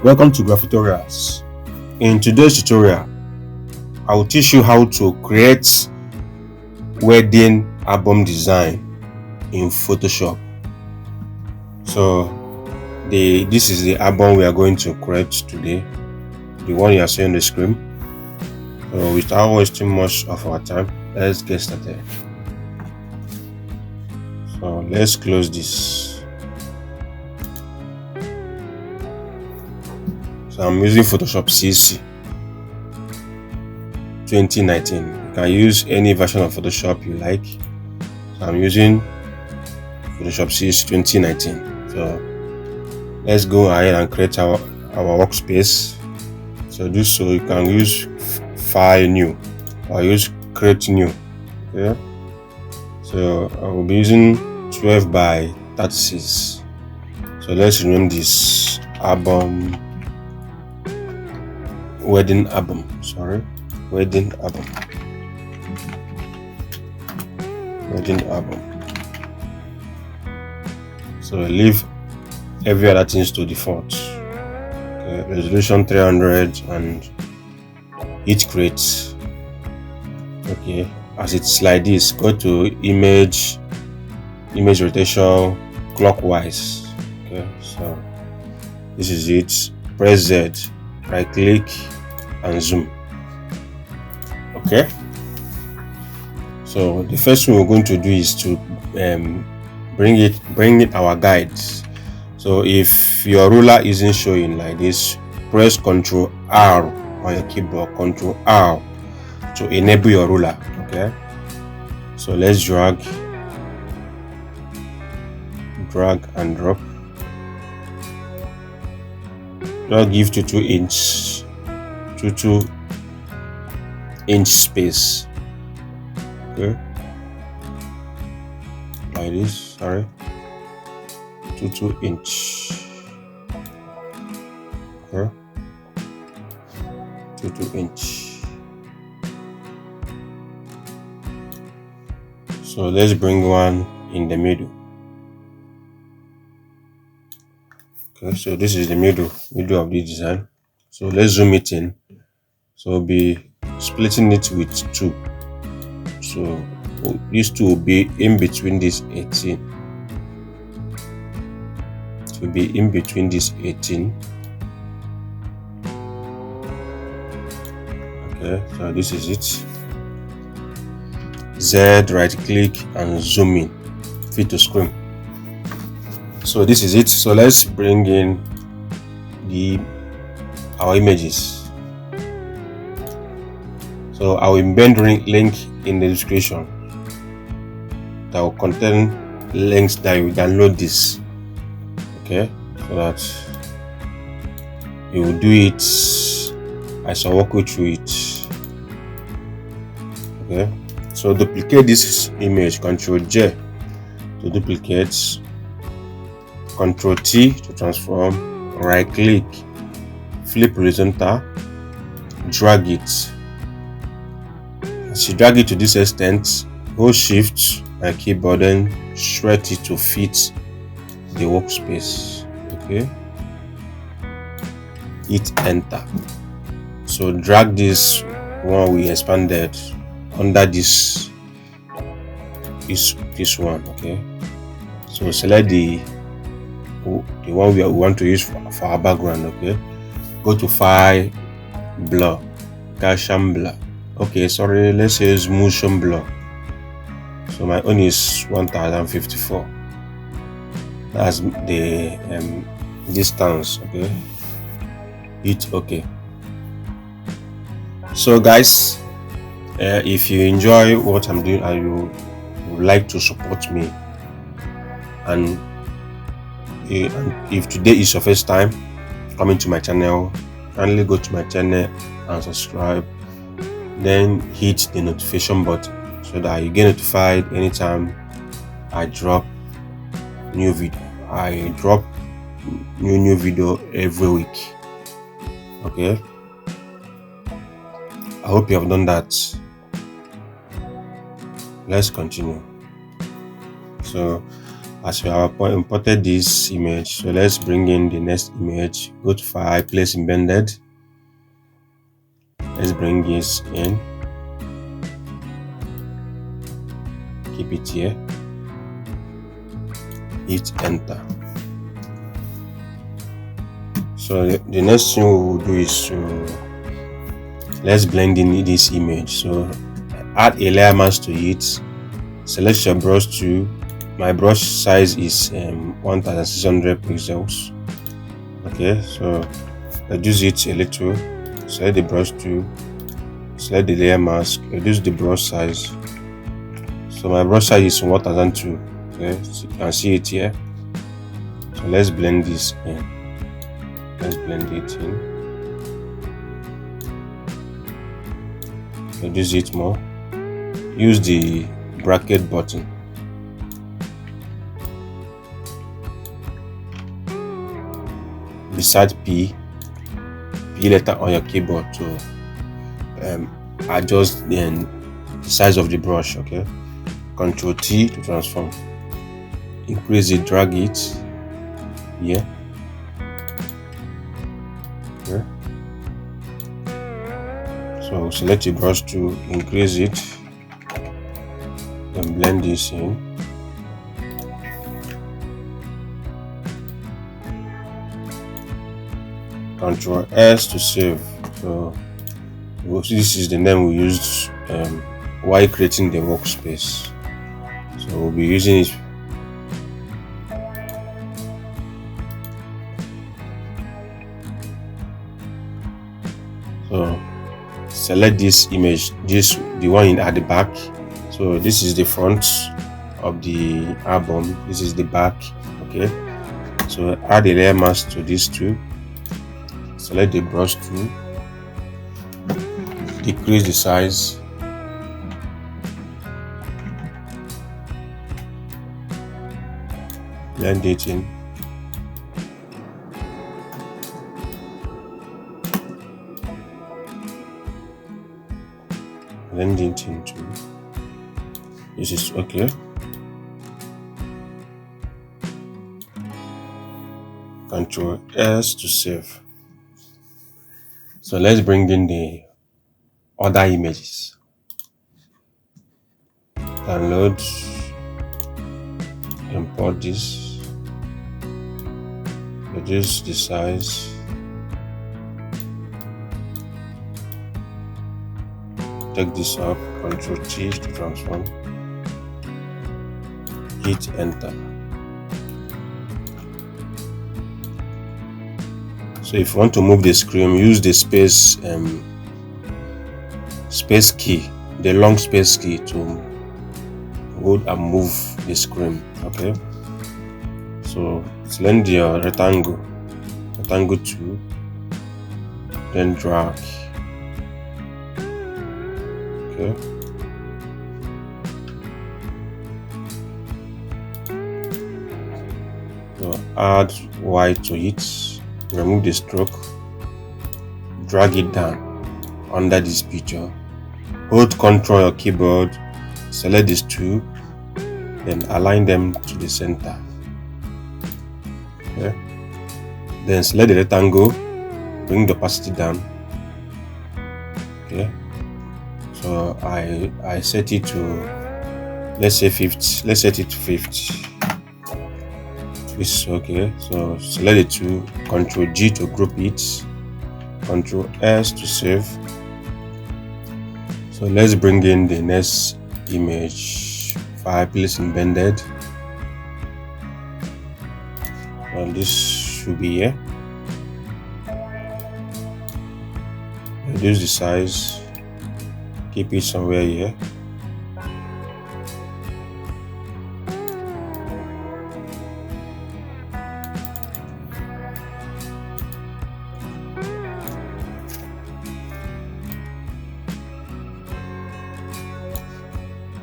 Welcome to Graphitorials. In today's tutorial, I will teach you how to create wedding album design in Photoshop. So this is the album we are going to create today, the one you are seeing on the screen. So without wasting much of our time, let's get started. So let's close this. So I'm using Photoshop CC 2019. You can use any version of Photoshop you like. So I'm using Photoshop CC 2019. So let's go ahead and create our workspace. So do so you can use file new or use create new. Okay. So I will be using 12 by 36. So let's rename this album wedding album. Wedding album. So leave every other things to default. Okay, resolution 300 and hit create. Okay, as it's like this, go to image rotation clockwise. Okay, so this is it. Press Z, right click and zoom. Okay, so the first thing we're going to do is to bring in our guides. So if your ruler isn't showing like this, press Ctrl R on your keyboard, Ctrl R to enable your ruler. Okay, so let's drag and drop. Just give to 2 inch space. Okay, like this. Sorry, 2 inch. Okay, 2 inch. So let's bring one in the middle. Okay, so this is the middle of the design. So let's zoom it in. So we'll be splitting it with 2. So these 2 will be in between this 18. It will be in between this 18. Okay, so this is it. Z, right click and zoom in, fit to screen. So this is it. So let's bring in our images. So I will embed link in the description that will contain links that you download this. Okay, so that you will do it as I walk you through it. Okay, so duplicate this image, Ctrl J to duplicate, Ctrl T to transform, right click, flip horizontal, drag it. As you drag it to this extent, hold shift and keyboard and stretch it to fit the workspace. Okay, hit enter. So drag this one we expanded under this one. Okay, so select the one we want to use for our background. Okay, go to file, blur, Gaussian blur. Okay, sorry, let's use motion blur. So my own is 1054. That's the distance. Okay, hit OK. So guys, if you enjoy what I'm doing and you would like to support me, and if today is your first time coming to my channel, kindly go to my channel and subscribe, then hit the notification button so that you get notified anytime I drop new video. I drop new video every week. Okay, I hope you have done that. Let's continue. So as we have imported this image, so let's bring in the next image. Go to File, Place Embedded. Let's bring this in, keep it here, hit enter. So the next thing we will do is let's blend in this image. So add a layer mask to it, select your brush tool. My brush size is 1600 pixels. Okay, so reduce it a little, select the brush tool, select the layer mask, reduce the brush size. So my brush size is 1002. Okay, so you can see it here. So let's blend this in. Let's blend it in. Reduce it more. Use the bracket button. Beside P letter on your keyboard to adjust the size of the brush. Okay, Ctrl T to transform. Increase it, drag it here. Okay. So select your brush to increase it, then blend this in. Ctrl S to save. So this is the name we used while creating the workspace. So we'll be using it. So select this image, the one at the back. So this is the front of the album, this is the back. Okay, so add a layer mask to this tool, select the brush tool, decrease the size, blend it in. Blend it into this is okay. Ctrl S to save. So let's bring in the other images. Download, import this, reduce the size, take this up, Ctrl T to transform, hit enter. So if you want to move the screen, use the space key, the long space key to hold and move the screen. Okay, so select your rectangle tool, then drag. Okay, so add white to it, remove the stroke, drag it down under this picture, hold Ctrl your keyboard, select these two, then align them to the center. Okay, then select the rectangle, bring the opacity down. Okay, so I set it to, let's say 50, let's set it to 50. This is okay. So select the two, Ctrl G to group it, Ctrl S to save. So let's bring in the next image, Fireplace Embedded, and this should be here. Reduce the size, keep it somewhere here.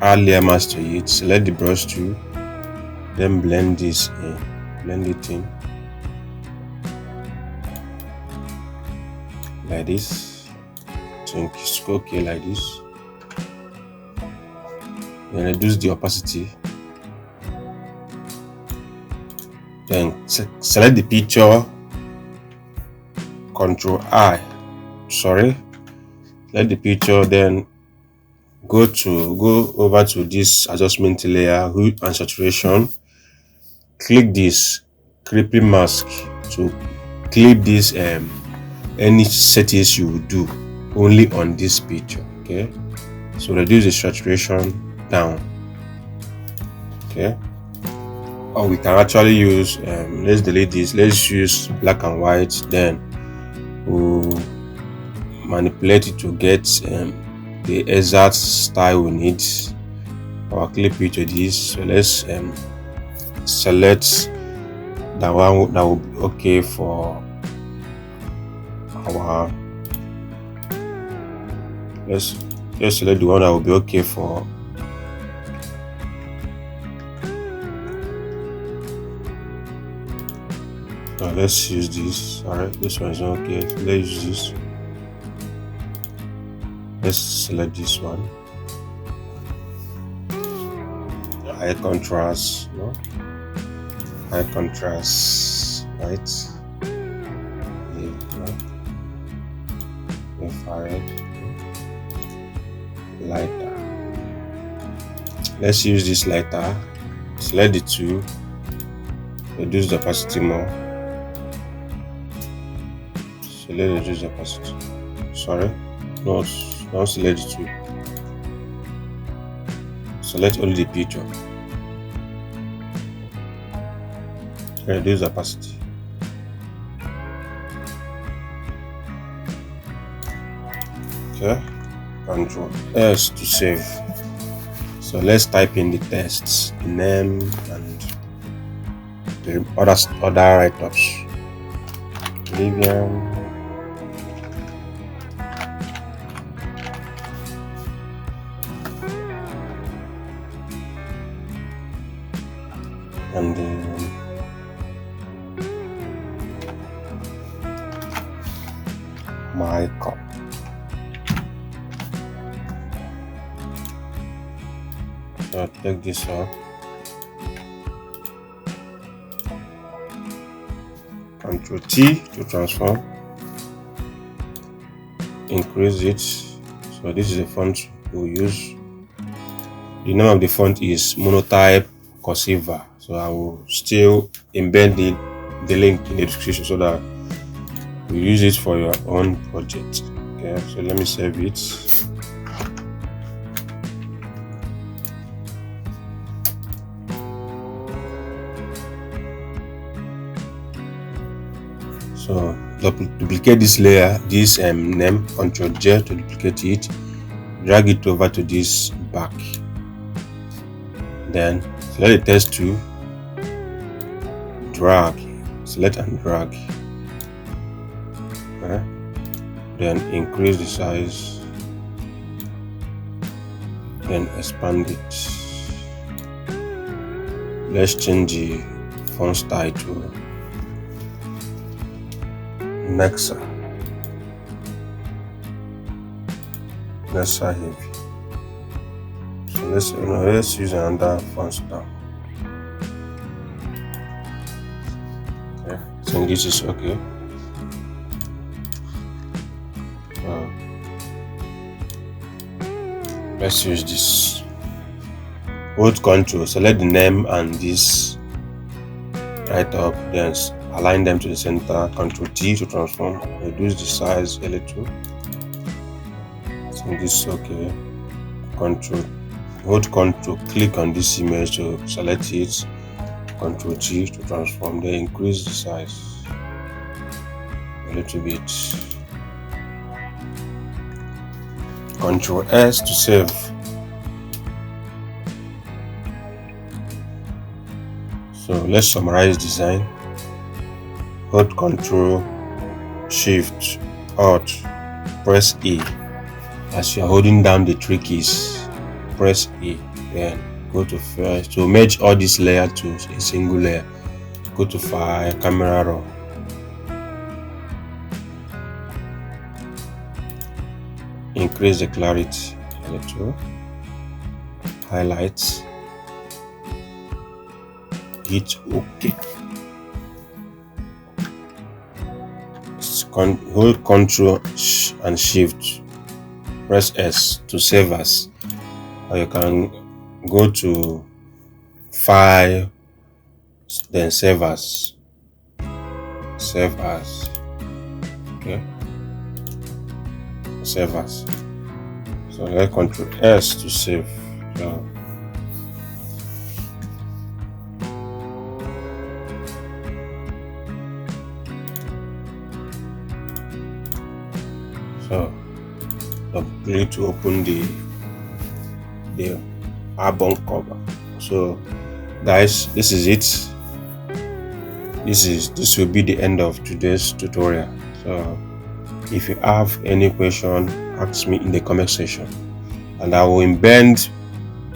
Add layer mask to it, select the brush tool, then blend this in, blend it in like this. So it's okay like this. Then reduce the opacity, Then select the picture, Control I. Select the picture, then go over to this adjustment layer, hue and saturation. Click this creepy mask to clip this any settings you will do only on this picture. Okay, so reduce the saturation down. Okay, or we can actually use let's delete this, let's use black and white, then we'll manipulate it to get the exact style we need. Our clip it to this, so let's select that one that will be okay for our let's select the one that will be okay for let's use this. Alright, this one is not okay. Let's use this. Let's select this one. High contrast, no? High contrast, right? Infrared, lighter. Let's use this lighter. Select the two. Reduce the opacity more. Select reduce the opacity. Sorry, no, don't select the two. Select only the picture. Reduce the opacity. Okay, Control S to save. So let's type in the text, the name, and the other write-ups. Vivian. And Michael. So take this up. Control T to transform. Increase it. So this is the font we'll use. The name of the font is Monotype Cursiva. So I will still embed the link in the description so that you use it for your own project. Okay, so let me save it. So duplicate this layer, this name, Control J to duplicate it, drag it over to this back, then select the text tool, drag, select and drag. Okay. Then increase the size, then expand it. Let's change the font style to Nexa heavy. So let's use another font style. Okay, so this is okay. Let's use this. Hold Control, select the name and this right up, then align them to the center. Control T to transform, reduce the size a little. So this is okay. Hold Control, click on this image to select it. Control T to transform, then increase the size a little bit. Control S to save. So let's summarize design. Hold Control, Shift, Alt, press E. As you are holding down the three keys, press E. Then go to first to merge all this layer to a single layer. Go to File, Camera Raw. Increase the clarity a little. Highlights. Hit OK. hold Ctrl and Shift, press S to save as, or you can go to File, then save as. Okay, save as. So let Ctrl S to save. So I'm going to open the album cover. So guys, this is it. This will be the end of today's tutorial. So if you have any question, ask me in the comment section, and I will embed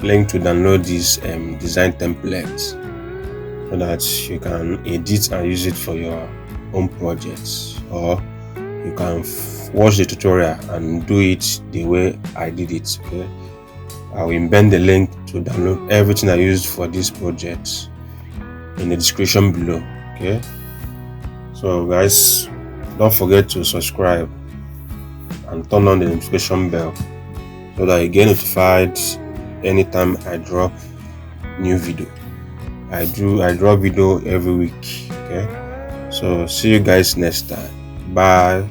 link to download this design template so that you can edit and use it for your own projects, or you can watch the tutorial and do it the way I did it. Okay, I will embed the link to download everything I used for this project in the description below. Okay, so guys, don't forget to subscribe and turn on the notification bell so that you get notified anytime I drop new video. I drop video every week. Okay, so see you guys next time. Bye.